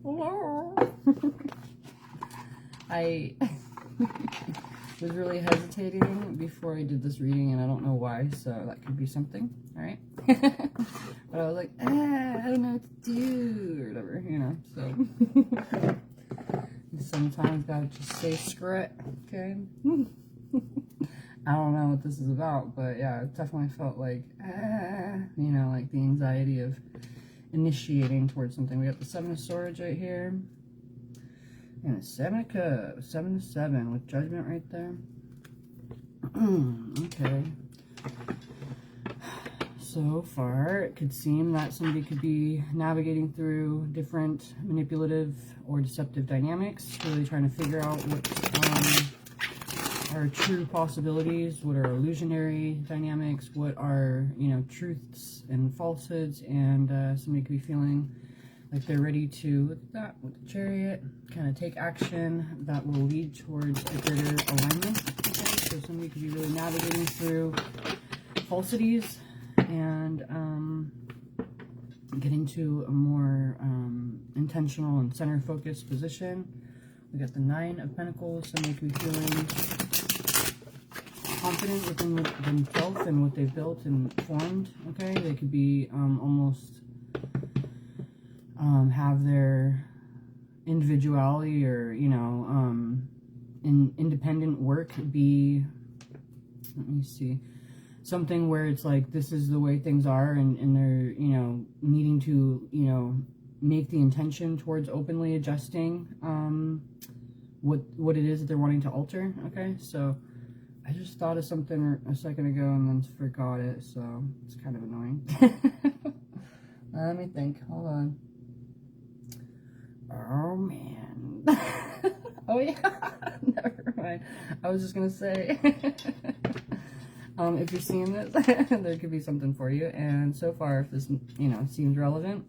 Hello. I was really hesitating before I did this reading, and I don't know why, so that could be something, alright? But I was like, I don't know what to do, or whatever, you know, so. Sometimes gotta just say screw it, okay? I don't know what this is about, but yeah, it definitely felt like, you know, like the anxiety of initiating towards something. We got the Seven of Swords right here. And a Seven of Cups, 7 to 7 with Judgment right there. Okay. So far, it could seem that somebody could be navigating through different manipulative or deceptive dynamics, really trying to figure out what are true possibilities, what are illusionary dynamics, what are, you know, truths and falsehoods, and somebody could be feeling like they're ready to, look at that with the Chariot, kind of take action that will lead towards a greater alignment. Okay, so somebody could be really navigating through falsities and getting to a more intentional and center-focused position. We got the Nine of Pentacles. Somebody could be feeling confident within themselves and what they've built and formed. Okay, they could be almost have their individuality or, you know, independent work be, let me see, something where it's like this is the way things are, and they're, you know, needing to, you know, make the intention towards openly adjusting what it is that they're wanting to alter. Okay, so I just thought of something a second ago and then forgot it, so it's kind of annoying. Let me think. Hold on. Oh man. Oh yeah. Never mind. I was just gonna say. If you're seeing this, there could be something for you. And so far, if this, you know, seems relevant,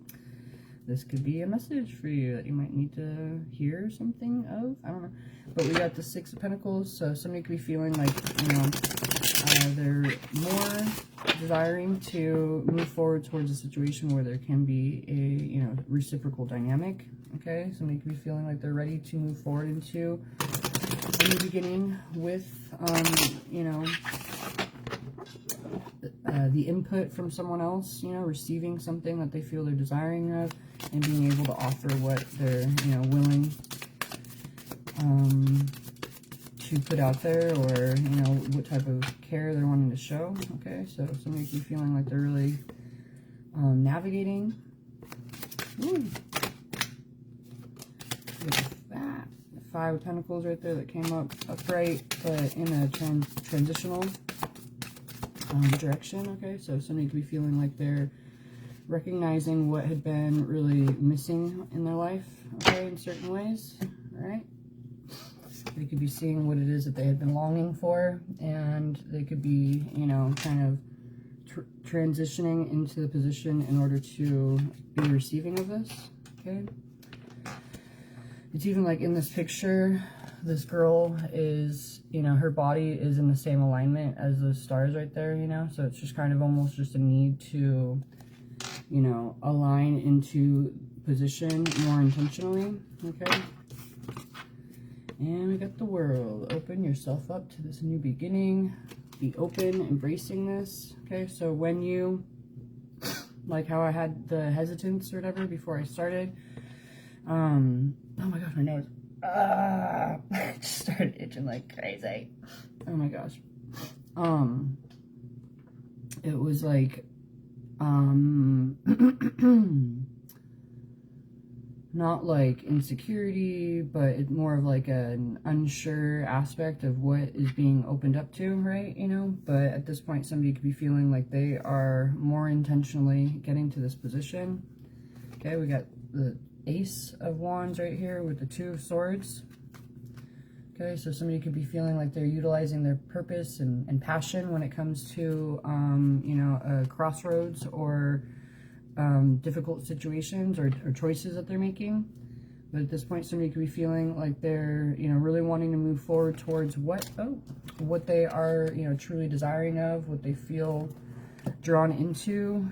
this could be a message for you that you might need to hear something of. I don't know. But we got the Six of Pentacles, so somebody could be feeling like, you know, they're more desiring to move forward towards a situation where there can be a, you know, reciprocal dynamic. Okay, somebody could be feeling like they're ready to move forward into a new beginning with, you know, the input from someone else, you know, receiving something that they feel they're desiring of, and being able to offer what they're, you know, willing to put out there, or, you know, what type of care they're wanting to show. Okay, so somebody could be feeling like they're really navigating. Ooh. That Five of Pentacles right there that came up upright, but in a transitional direction. Okay, so somebody could be feeling like they're recognizing what had been really missing in their life, okay, in certain ways. All right, they could be seeing what it is that they had been longing for, and they could be, you know, kind of transitioning into the position in order to be receiving of this. Okay, it's even like in this picture, this girl is, you know, her body is in the same alignment as those stars right there, you know, so it's just kind of almost just a need to, you know, align into position more intentionally. Okay, and we got the World. Open yourself up to this new beginning. Be open, embracing this. Okay, so when you, like how I had the hesitance or whatever before I started, oh my gosh, my nose. I just started itching like crazy. Oh my gosh. It was like, not like insecurity, but it's more of like an unsure aspect of what is being opened up to, right? You know, but at this point, somebody could be feeling like they are more intentionally getting to this position. Okay, we got the Ace of Wands right here with the Two of Swords. Okay, so somebody could be feeling like they're utilizing their purpose and passion when it comes to, you know, a crossroads or difficult situations or choices that they're making. But at this point, somebody could be feeling like they're, you know, really wanting to move forward towards what they are, you know, truly desiring of, what they feel drawn into.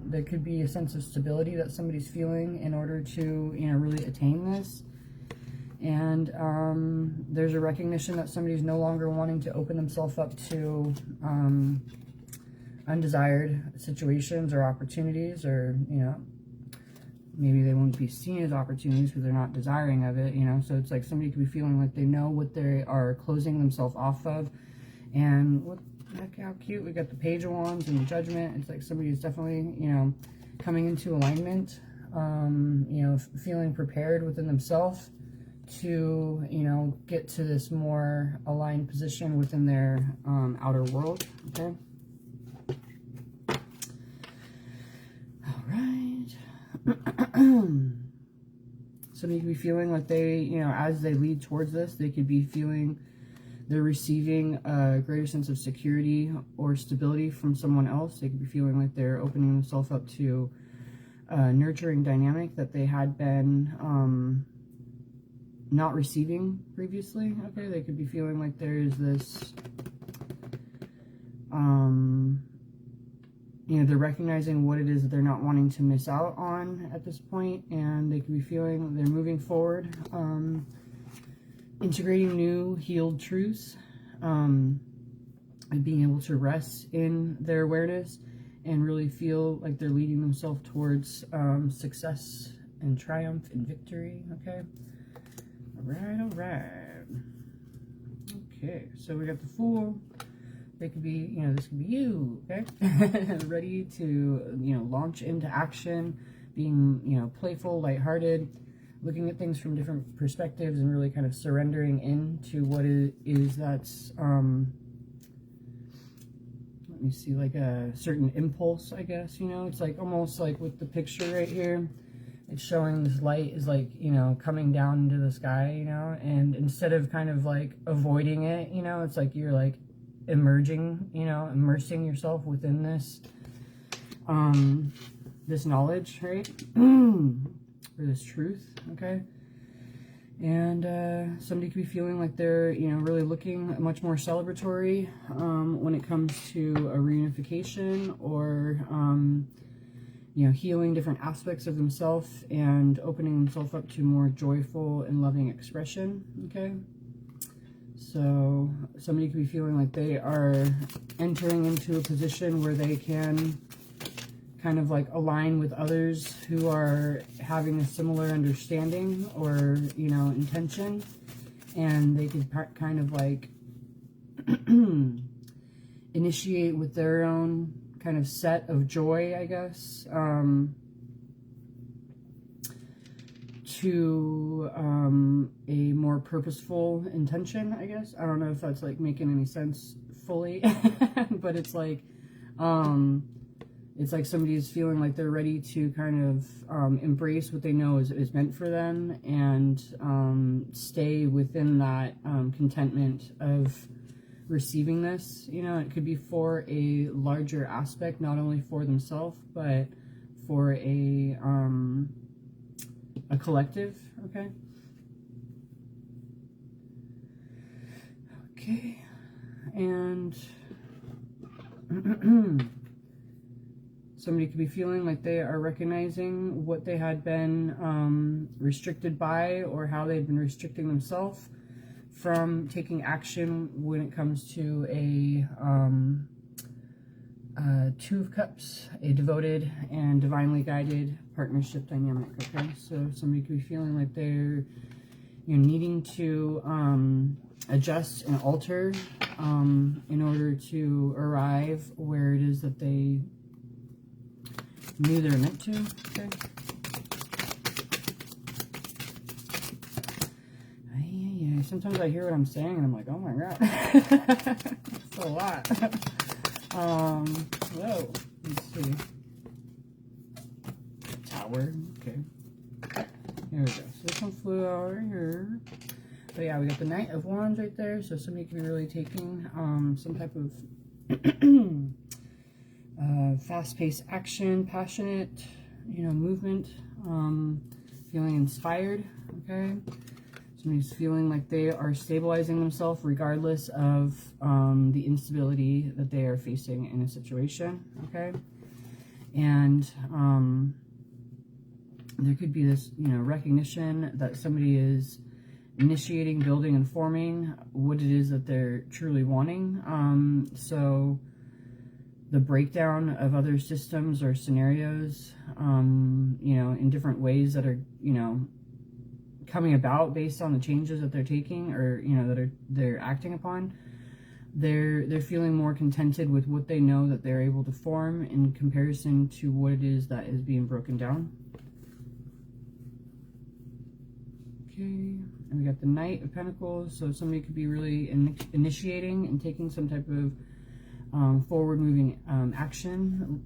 There could be a sense of stability that somebody's feeling in order to, you know, really attain this. And there's a recognition that somebody's no longer wanting to open themselves up to undesired situations or opportunities, or, you know, maybe they won't be seen as opportunities because they're not desiring of it, you know. So it's like somebody could be feeling like they know what they are closing themselves off of. And look how cute, we got the Page of Wands and the Judgment. It's like somebody's definitely, you know, coming into alignment, you know, feeling prepared within themselves to, you know, get to this more aligned position within their outer world. Okay. All right. Somebody could be feeling like they, you know, as they lead towards this, they could be feeling they're receiving a greater sense of security or stability from someone else. They could be feeling like they're opening themselves up to a nurturing dynamic that they had been not receiving previously. Okay, they could be feeling like there's this, you know, they're recognizing what it is that they're not wanting to miss out on at this point, and they could be feeling they're moving forward, integrating new healed truths, and being able to rest in their awareness and really feel like they're leading themselves towards success and triumph and victory. Okay. All right. Okay, so we got the Fool. They could be, you know, this could be you, okay? Ready to, you know, launch into action, being, you know, playful, lighthearted, looking at things from different perspectives and really kind of surrendering into what it is that's, let me see, like a certain impulse, I guess, you know? It's like almost like with the picture right here, it's showing this light is like, you know, coming down into the sky, you know, and instead of kind of like avoiding it, you know, it's like you're like emerging, you know, immersing yourself within this, this knowledge, right? Or this truth, okay? And somebody could be feeling like they're, you know, really looking much more celebratory when it comes to a reunification or, you know, healing different aspects of themselves and opening themselves up to more joyful and loving expression, okay? So somebody could be feeling like they are entering into a position where they can kind of like align with others who are having a similar understanding or, you know, intention, and they could kind of like initiate with their own kind of set of joy, I guess, to a more purposeful intention, I guess. I don't know if that's like making any sense fully, but it's like somebody's feeling like they're ready to kind of embrace what they know is meant for them and stay within that contentment of receiving this. You know, it could be for a larger aspect, not only for themselves, but for a collective, okay? Okay, and somebody could be feeling like they are recognizing what they had been restricted by, or how they've been restricting themselves from taking action when it comes to a Two of Cups, a devoted and divinely guided partnership dynamic, okay? So somebody could be feeling like they're, you know, needing to adjust and alter in order to arrive where it is that they knew they were meant to, okay? Sometimes I hear what I'm saying and I'm like, oh my god, that's a lot. Whoa, let's see. Tower, okay. Here we go. So this one flew over here. But yeah, we got the Knight of Wands right there. So somebody could be really taking some type of fast-paced action, passionate, you know, movement, feeling inspired, okay? Somebody's feeling like they are stabilizing themselves regardless of the instability that they are facing in a situation, okay? And there could be this, you know, recognition that somebody is initiating, building, and forming what it is that they're truly wanting. So the breakdown of other systems or scenarios, you know, in different ways that are, you know, coming about based on the changes that they're taking, or, you know, that they're acting upon, they're feeling more contented with what they know that they're able to form in comparison to what it is that is being broken down. Okay, and we got the Knight of Pentacles. So somebody could be really initiating and taking some type of forward-moving action,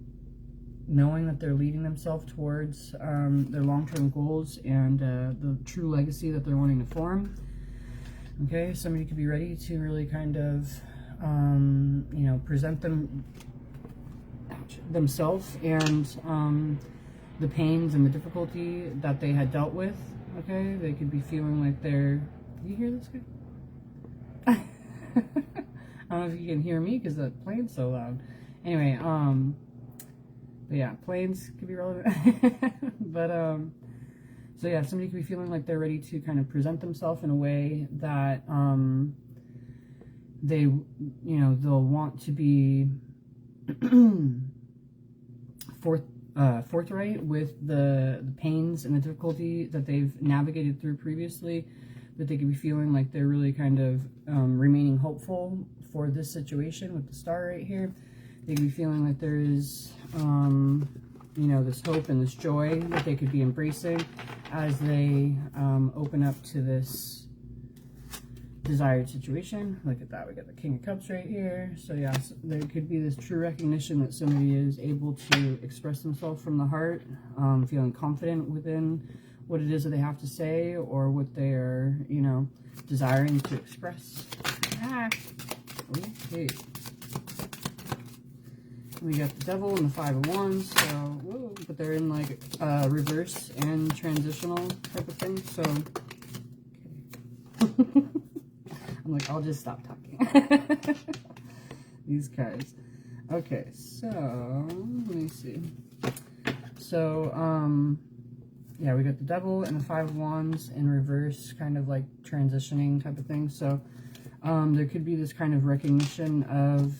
knowing that they're leading themselves towards their long-term goals and the true legacy that they're wanting to form. Okay, somebody could be ready to really kind of, you know, present themselves and the pains and the difficulty that they had dealt with. Okay, they could be feeling like they're... You hear this guy? I don't know if you can hear me because the plane's so loud. Anyway, but yeah, planes could be relevant. But, so yeah, somebody could be feeling like they're ready to kind of present themselves in a way that, they, you know, they'll want to be forthright with the pains and the difficulty that they've navigated through previously, but they could be feeling like they're really kind of remaining hopeful for this situation with the star right here. They could be feeling like there is, you know, this hope and this joy that they could be embracing as they open up to this desired situation. Look at that, we got the King of Cups right here. So yeah, so there could be this true recognition that somebody is able to express themselves from the heart, feeling confident within what it is that they have to say or what they are, you know, desiring to express. Okay. We got the Devil and the Five of Wands, so, whoa, but they're in like reverse and transitional type of thing, so, okay. I'm like, I'll just stop talking. These cards. Okay, so, let me see. So, yeah, we got the Devil and the Five of Wands in reverse, kind of like transitioning type of thing, so, there could be this kind of recognition of,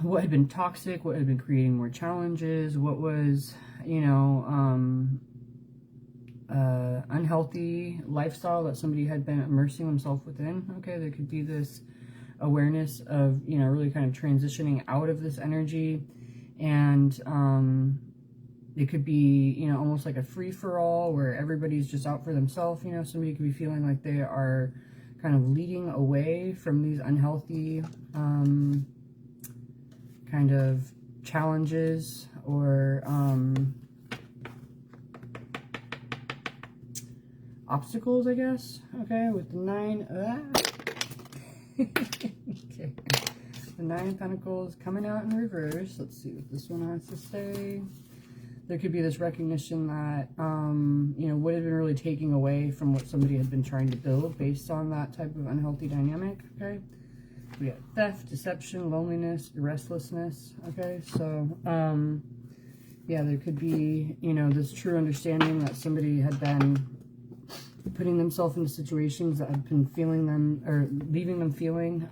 what had been toxic, what had been creating more challenges, what was, you know, unhealthy lifestyle that somebody had been immersing themselves within. Okay, there could be this awareness of, you know, really kind of transitioning out of this energy, and it could be, you know, almost like a free-for-all where everybody's just out for themselves. You know, somebody could be feeling like they are kind of leading away from these unhealthy kind of challenges or obstacles, I guess. Okay, with the Nine. Okay. The Nine of Pentacles coming out in reverse. Let's see what this one has to say. There could be this recognition that, you know, what had been really taking away from what somebody had been trying to build based on that type of unhealthy dynamic, okay? We got theft, deception, loneliness, restlessness, okay? So, yeah, there could be, you know, this true understanding that somebody had been putting themselves into situations that had been feeling them, or leaving them feeling,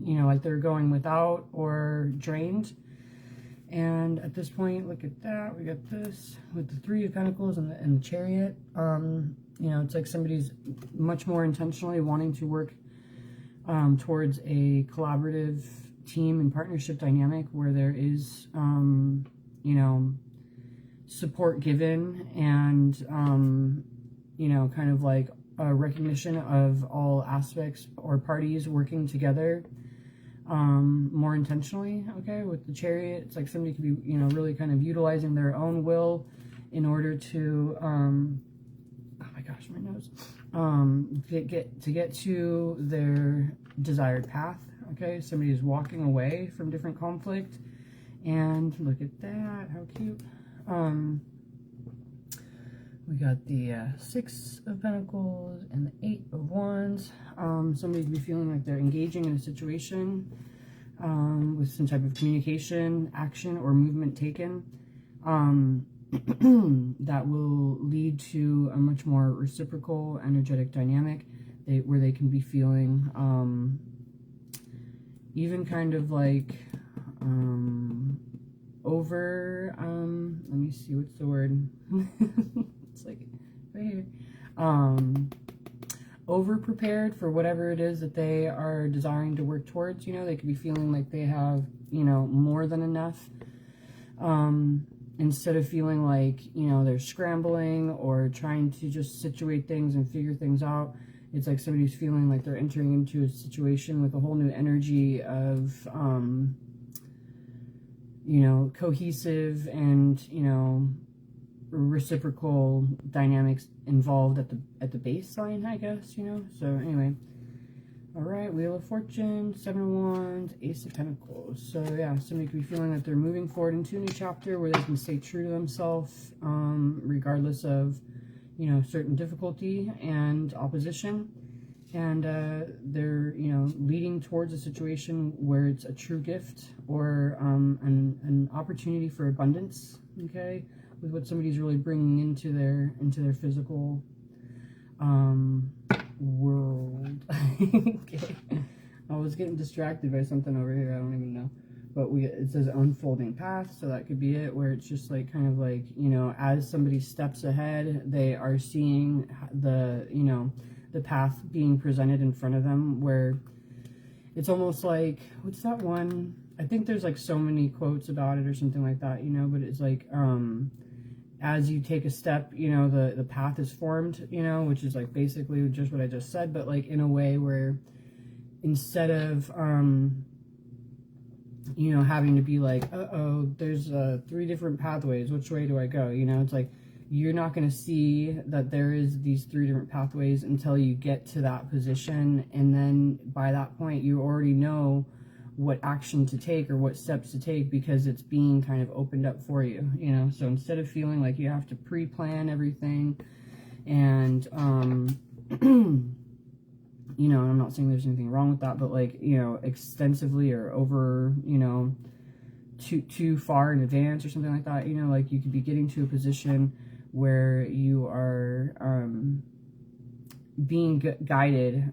you know, like they're going without or drained. And at this point, look at that. We got this with the Three of Pentacles and the Chariot. You know, it's like somebody's much more intentionally wanting to work towards a collaborative team and partnership dynamic where there is, you know, support given and, you know, kind of like a recognition of all aspects or parties working together more intentionally. Okay, with the Chariot, it's like somebody could be, you know, really kind of utilizing their own will in order to oh my gosh, my nose, get to their desired path. Okay, somebody is walking away from different conflict, and look at that, how cute. We got the Six of Pentacles and the Eight of Wands. Somebody could be feeling like they're engaging in a situation with some type of communication, action, or movement taken that will lead to a much more reciprocal, energetic dynamic where they can be feeling even kind of like over, let me see, what's the word? It's like right here. Over prepared for whatever it is that they are desiring to work towards. You know, they could be feeling like they have, you know, more than enough. Instead of feeling like, you know, they're scrambling or trying to just situate things and figure things out. It's like somebody's feeling like they're entering into a situation with a whole new energy of, you know, cohesive and, you know, reciprocal dynamics involved at the baseline, I guess, you know. So anyway, all right, Wheel of Fortune, Seven of Wands, Ace of Pentacles. So yeah, somebody could be feeling that they're moving forward into a new chapter where they can stay true to themselves, regardless of, you know, certain difficulty and opposition. And they're, you know, leading towards a situation where it's a true gift or an opportunity for abundance, okay, with what somebody's really bringing into their physical world. Okay. I was getting distracted by something over here, I don't even know. But it says unfolding path, so that could be it, where it's just like kind of like, you know, as somebody steps ahead, they are seeing the, you know, the path being presented in front of them, where it's almost like, what's that one? I think there's like so many quotes about it or something like that, you know, but it's like, as you take a step, you know, the path is formed, you know, which is like basically just what I just said, but like in a way where instead of, you know, having to be like, uh-oh, there's 3 different pathways, which way do I go? You know, it's like, you're not going to see that there is these 3 different pathways until you get to that position. And then by that point, you already know what action to take or what steps to take because it's being kind of opened up for you, you know. So instead of feeling like you have to pre-plan everything and, you know, and I'm not saying there's anything wrong with that, but like, you know, extensively or over, you know, too far in advance or something like that, you know, like you could be getting to a position where you are being guided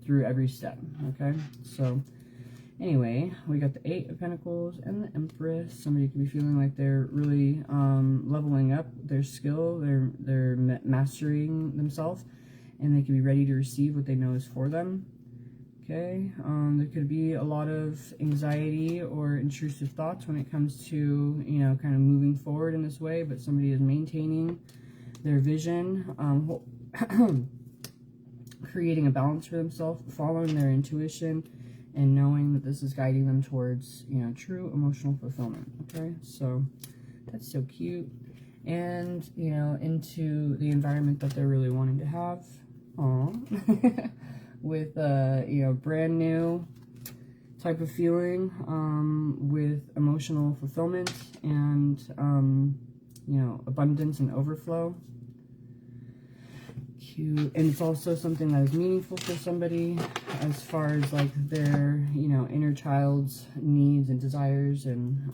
through every step, okay? So anyway, we got the Eight of Pentacles and the Empress. Somebody could be feeling like they're really leveling up their skill, they're mastering themselves, and they can be ready to receive what they know is for them. Okay, there could be a lot of anxiety or intrusive thoughts when it comes to, you know, kind of moving forward in this way, but somebody is maintaining their vision, creating a balance for themselves, following their intuition, and knowing that this is guiding them towards, you know, true emotional fulfillment. Okay, so that's so cute. And, you know, into the environment that they're really wanting to have. Aww. With you know, brand new type of feeling, with emotional fulfillment and you know, abundance and overflow. Cute. And it's also something that is meaningful for somebody as far as like their, you know, inner child's needs and desires and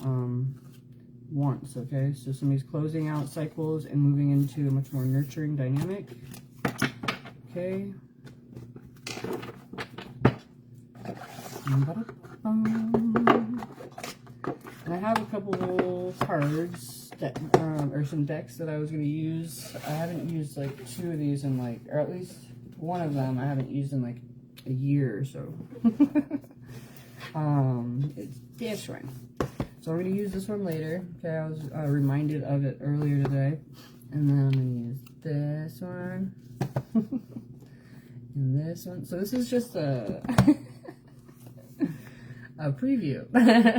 wants. Okay, so somebody's closing out cycles and moving into a much more nurturing dynamic. Okay. And I have a couple cards that, or some decks that I was going to use. I haven't used like 2 of these in like, or at least one of them I haven't used in like a year or so. It's this one. So I'm going to use this one later. Okay, I was reminded of it earlier today. And then I'm going to use this one. And this one. So this is just a a preview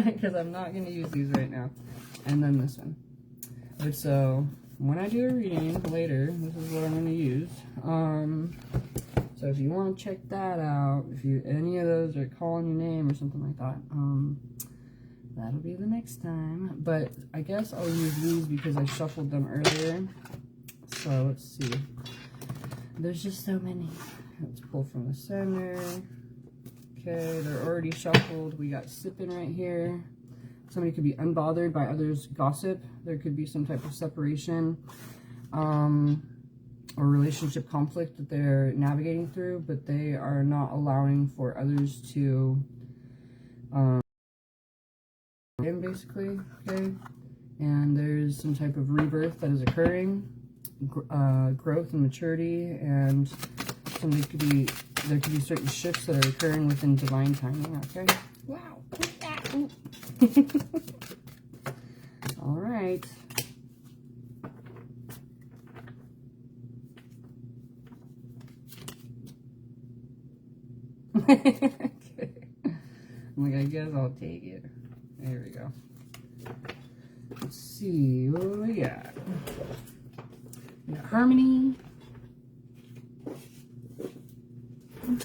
because I'm not going to use these right now. And then this one. But so when I do a reading later, this is what I'm going to use. So if you want to check that out, if you any of those are calling your name or something like that, that'll be the next time. But I guess I'll use these because I shuffled them earlier. Well, let's see. There's just so many. Let's pull from the center. Okay, they're already shuffled. We got sipping right here. Somebody could be unbothered by others' gossip. There could be some type of separation or relationship conflict that they're navigating through, but they are not allowing for others to in basically, okay? And there's some type of rebirth that is occurring, growth and maturity, and somebody there could be certain shifts that are occurring within divine timing, okay? Wow. All right. Okay. I'm like, I guess I'll take it. There we go. Let's see what we got. We got harmony.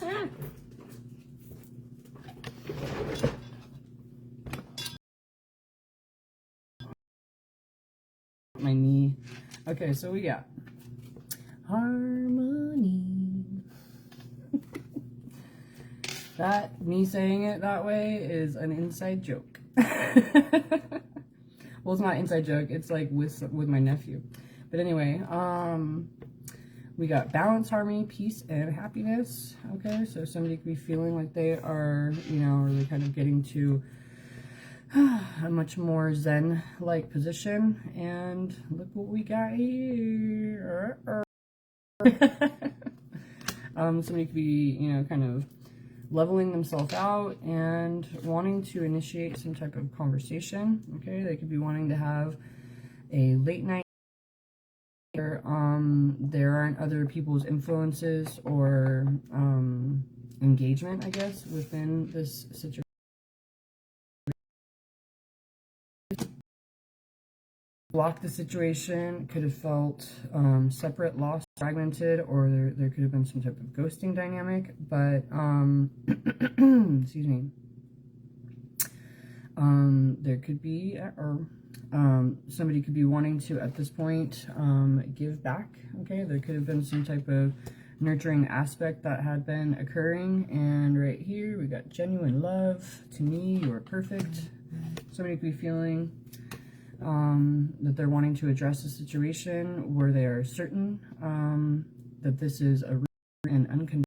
Ah. My knee. Okay, so we got harmony. That, me saying it that way is an inside joke. Well, it's not an inside joke. It's like with my nephew. But anyway, we got balance, harmony, peace, and happiness. Okay, so somebody could be feeling like they are, you know, really kind of getting to a much more zen-like position. And look what we got here. Somebody could be, you know, kind of leveling themselves out and wanting to initiate some type of conversation. Okay, they could be wanting to have a late night where there aren't other people's influences or engagement, I guess, within this situation. Block the situation, could have felt separate, lost, fragmented, or there could have been some type of ghosting dynamic, but excuse me, there could be, or somebody could be wanting to, at this point, give back. Okay, there could have been some type of nurturing aspect that had been occurring, and right here we got genuine love. To me, you are perfect. Somebody could be feeling that they're wanting to address a situation where they are certain that this is a real and unconditional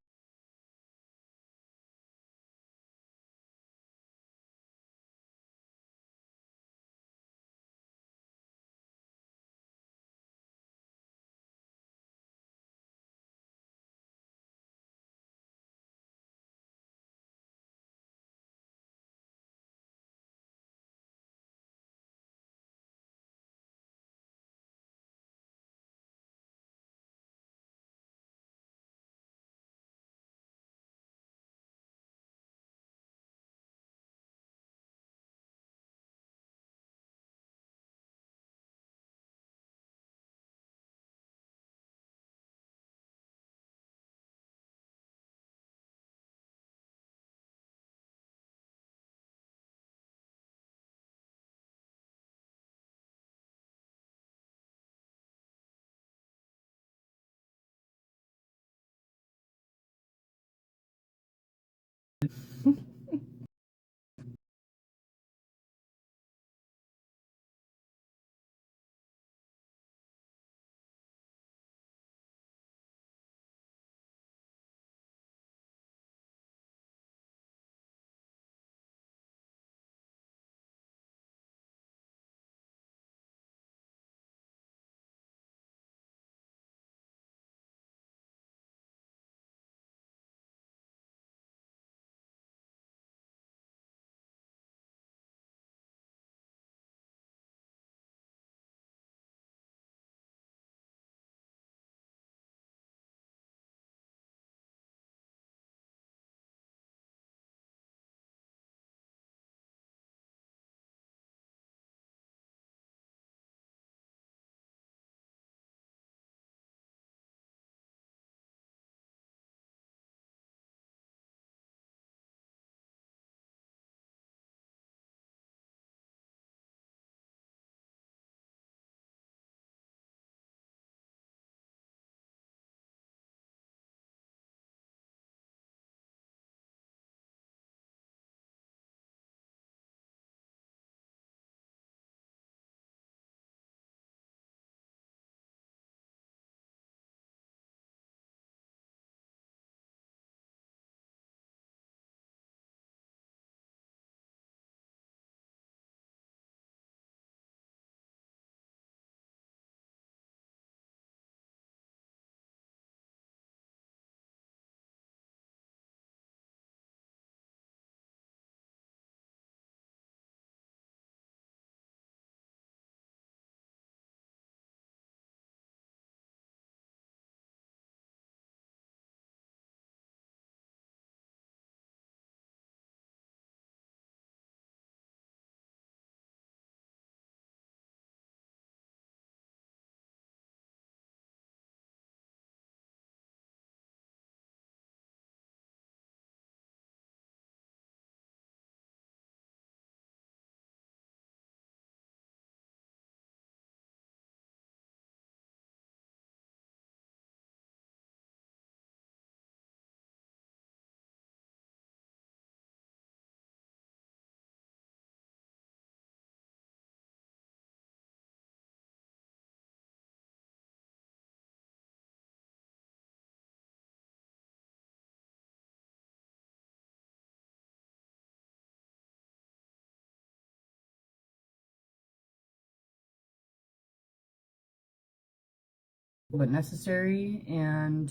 but necessary, and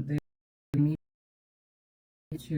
they need to.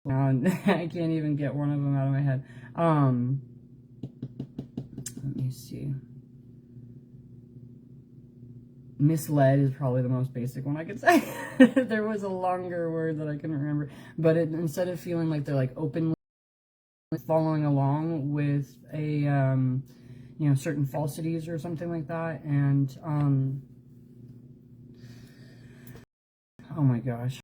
Now I can't even get one of them out of my head. Let me see. Misled is probably the most basic one I could say. There was a longer word that I couldn't remember, but instead of feeling like they're like openly following along with a you know, certain falsities or something like that, and oh my gosh.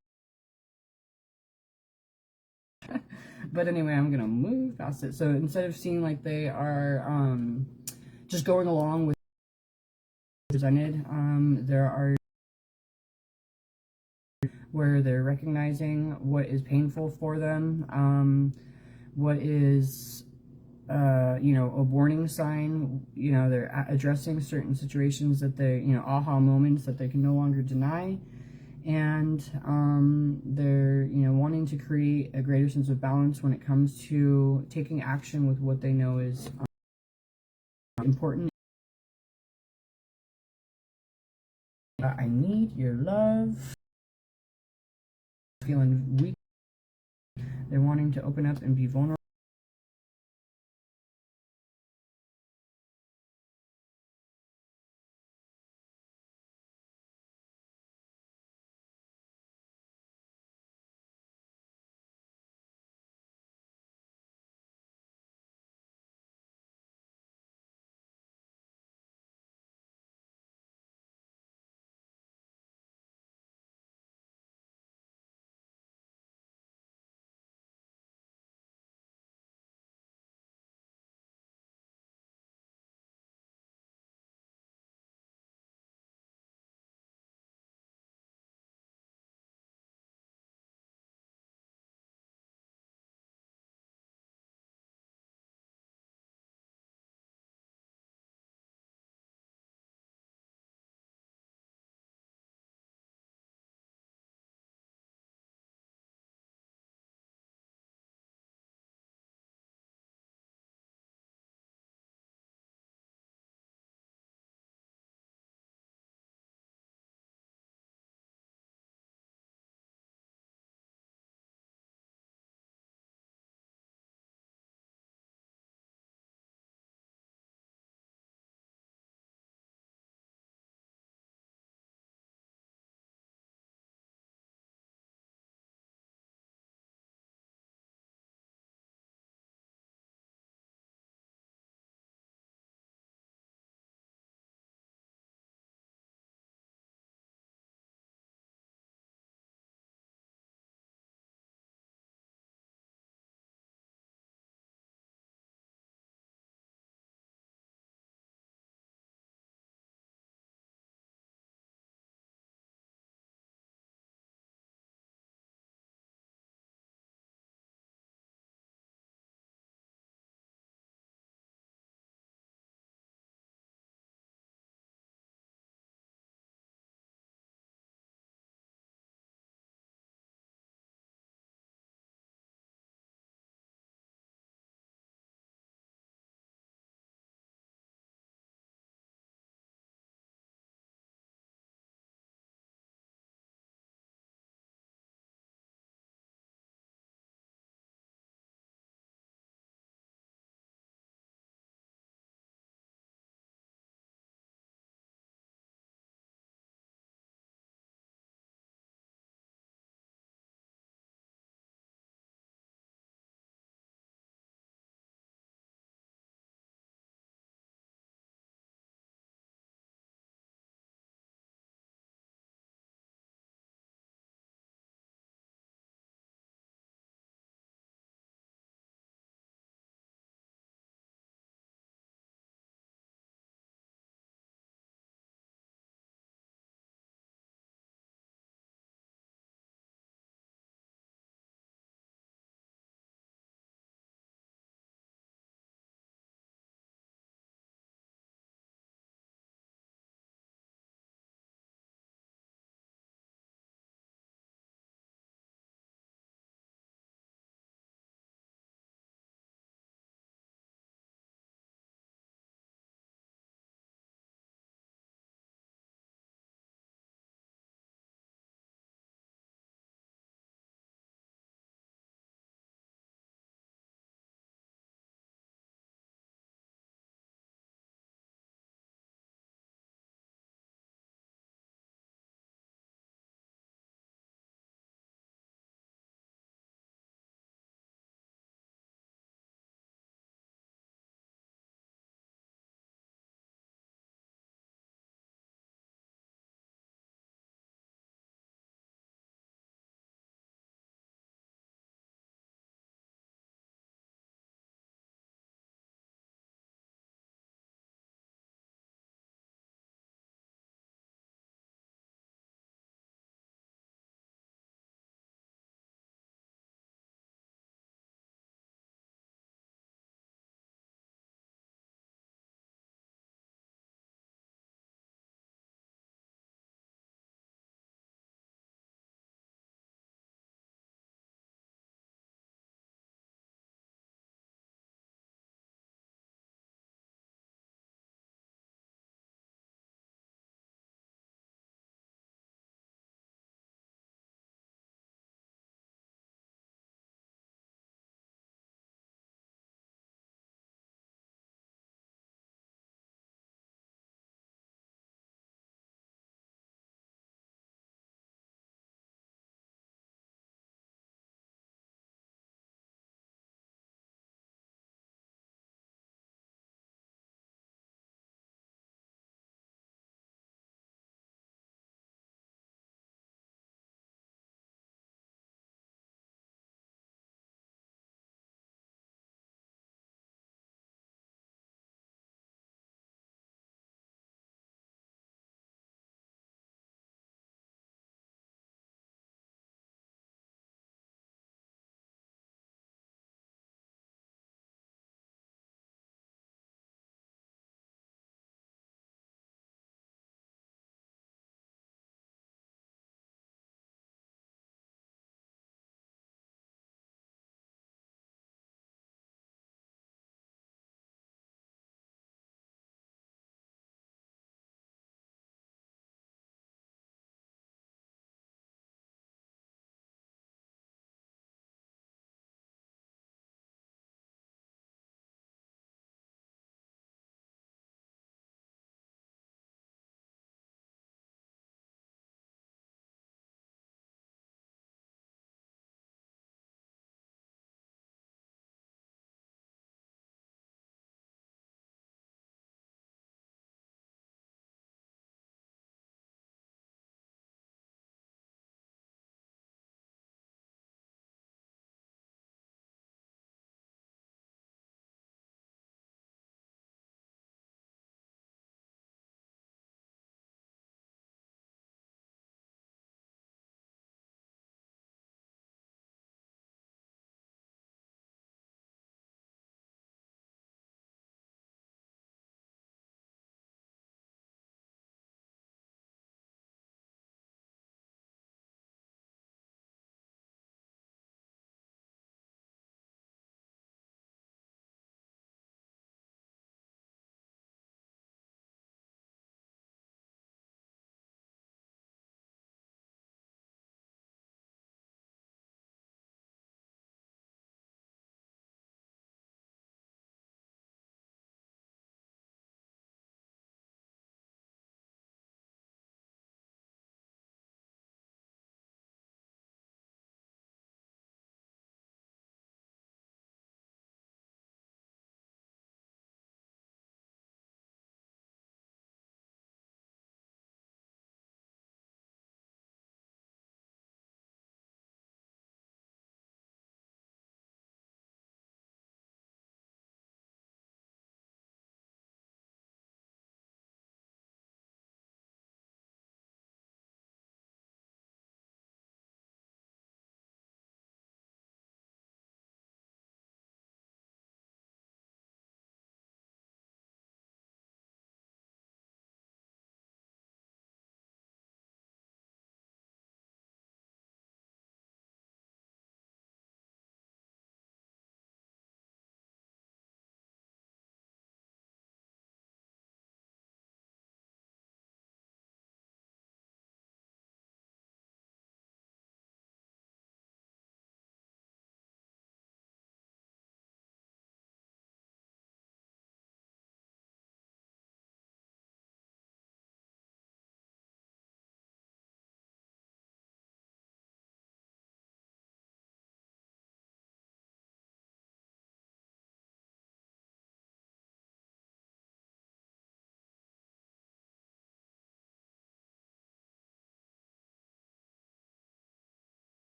But anyway, I'm gonna move past it. So instead of seeing like they are just going along with presented, there are where they're recognizing what is painful for them, what is you know, a warning sign. You know, they're addressing certain situations that they, you know, aha moments that they can no longer deny, and they're, you know, wanting to create a greater sense of balance when it comes to taking action with what they know is important. I need your love. Feeling weak. They're wanting to open up and be vulnerable.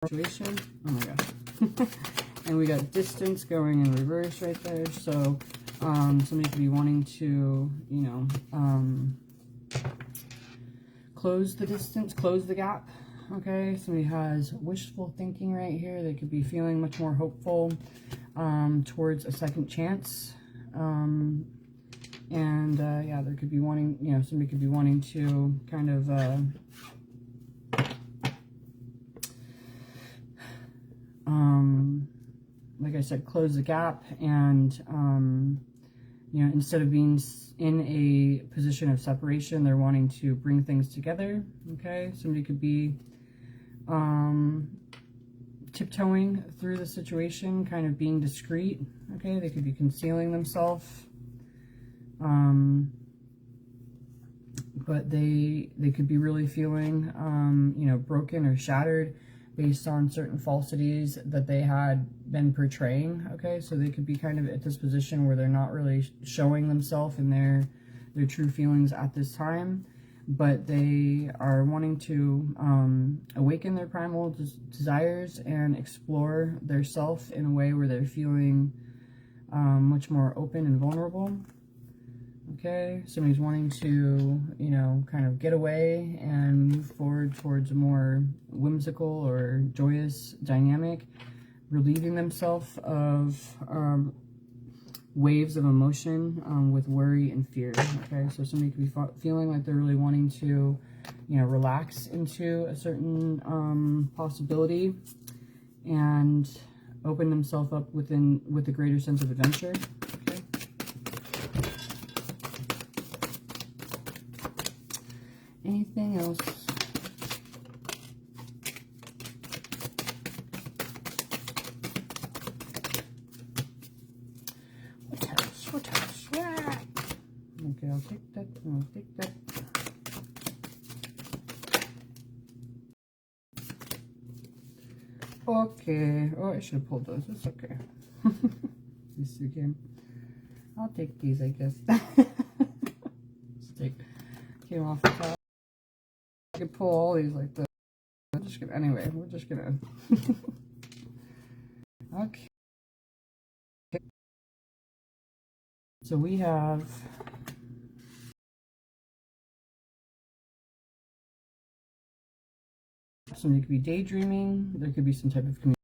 situation. Oh my gosh. And we got distance going in reverse right there. So somebody could be wanting to, you know, close the distance, close the gap. Okay, somebody has wishful thinking right here. They could be feeling much more hopeful towards a second chance. Yeah, there could be wanting, you know, somebody could be wanting to kind of like I said, close the gap, and you know, instead of being in a position of separation, they're wanting to bring things together. Okay, somebody could be tiptoeing through the situation, kind of being discreet. Okay, they could be concealing themselves, but they could be really feeling you know, broken or shattered based on certain falsities that they had been portraying. Okay, so they could be kind of at this position where they're not really showing themselves and their true feelings at this time, but they are wanting to awaken their primal desires and explore their self in a way where they're feeling much more open and vulnerable. Okay, somebody's wanting to, you know, kind of get away and move forward towards a more whimsical or joyous dynamic, relieving themselves of waves of emotion with worry and fear. Okay, so somebody could be feeling like they're really wanting to, you know, relax into a certain possibility and open themselves up with a greater sense of adventure. Okay. Anything else? What else? Yeah. Okay, I'll take that. I'll take that. Okay. Oh, I should have pulled those. It's okay. This again. I'll take these, I guess. Stick came off the top. I could pull all these like this. I'm just gonna. Anyway, we're just gonna. Okay. So we have. Somebody could be daydreaming. There could be some type of communication.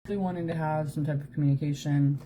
Really wanting to have some type of communication.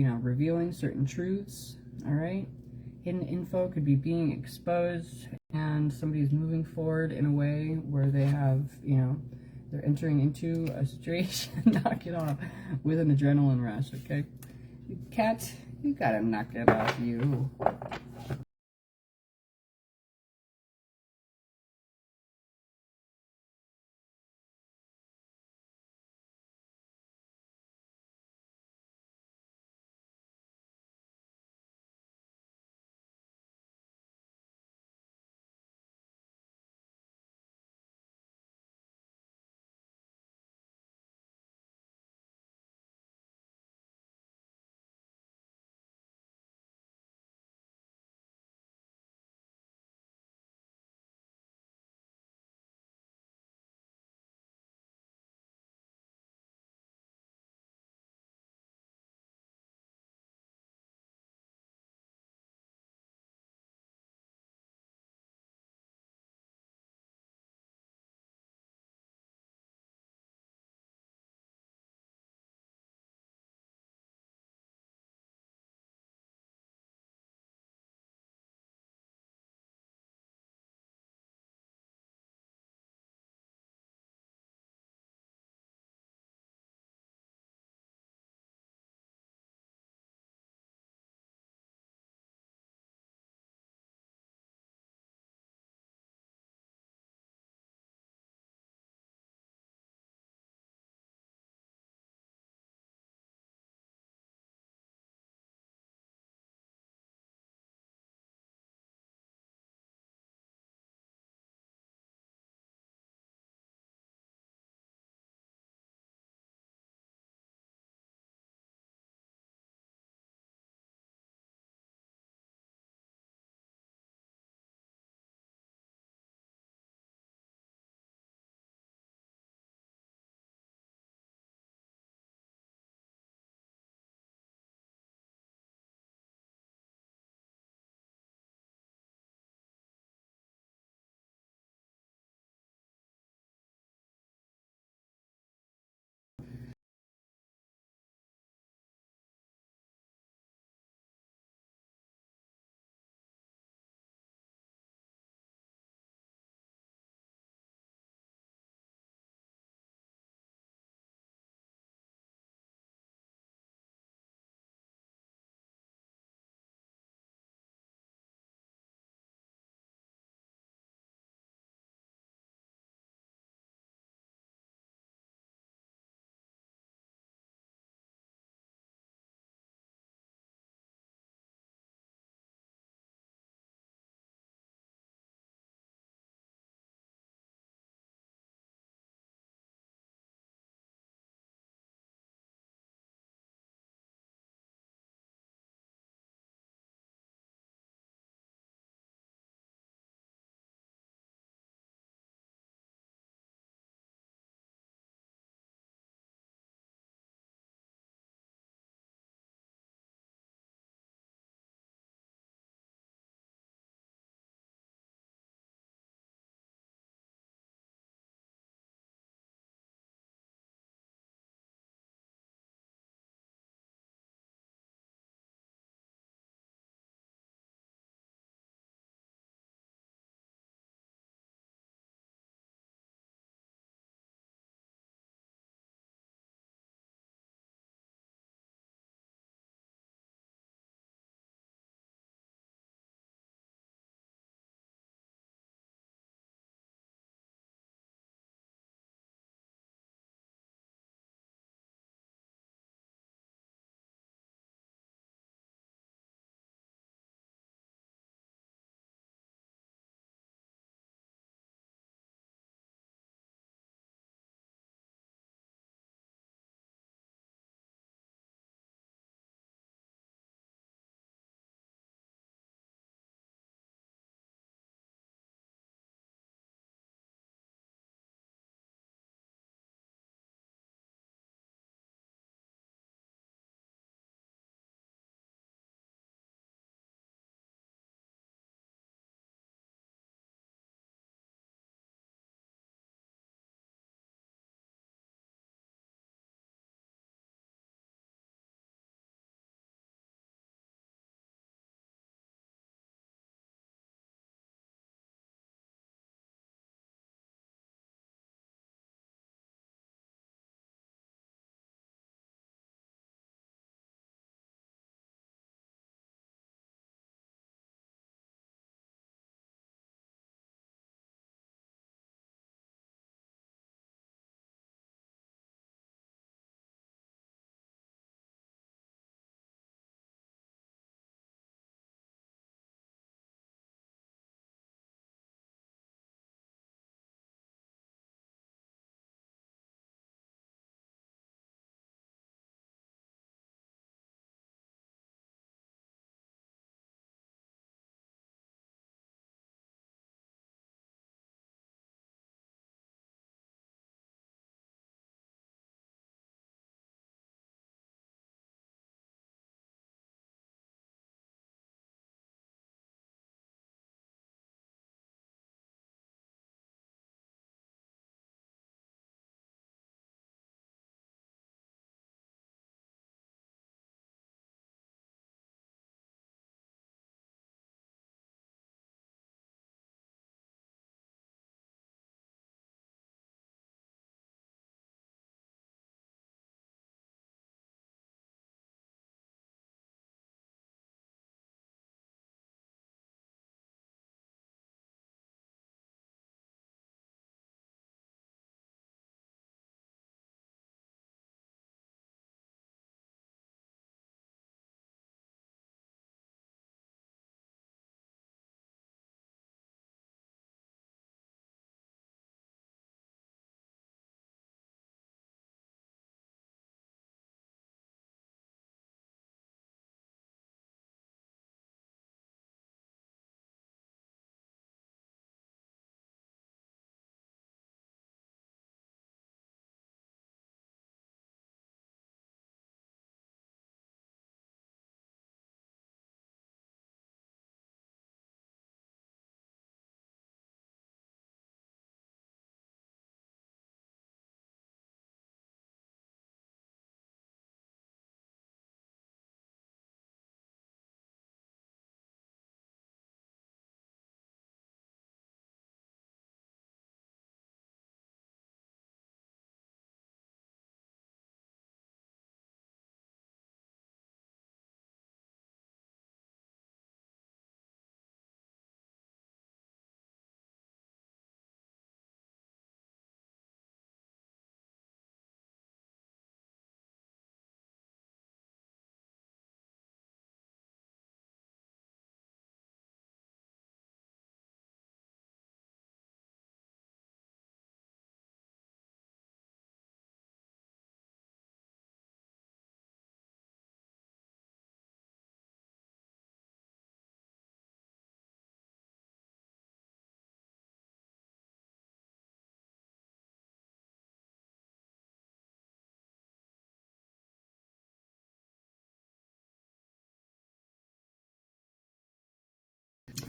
revealing certain truths, all right? Hidden info could be being exposed, and somebody's moving forward in a way where they have, they're entering into a situation, knock it off, with an adrenaline rush, okay? Cat, you gotta knock it off, you.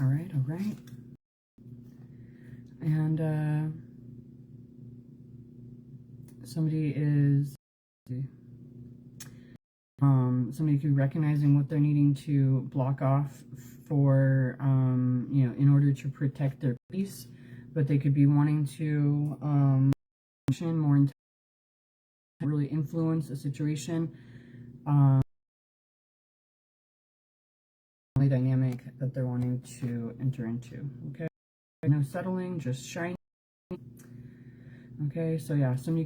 All right, all right. And somebody is, somebody could be recognizing what they're needing to block off for, you know, in order to protect their peace, but they could be wanting to, more really influence a situation, dynamic that they're wanting to enter into. Okay, no settling, just shining. Okay, so yeah, somebody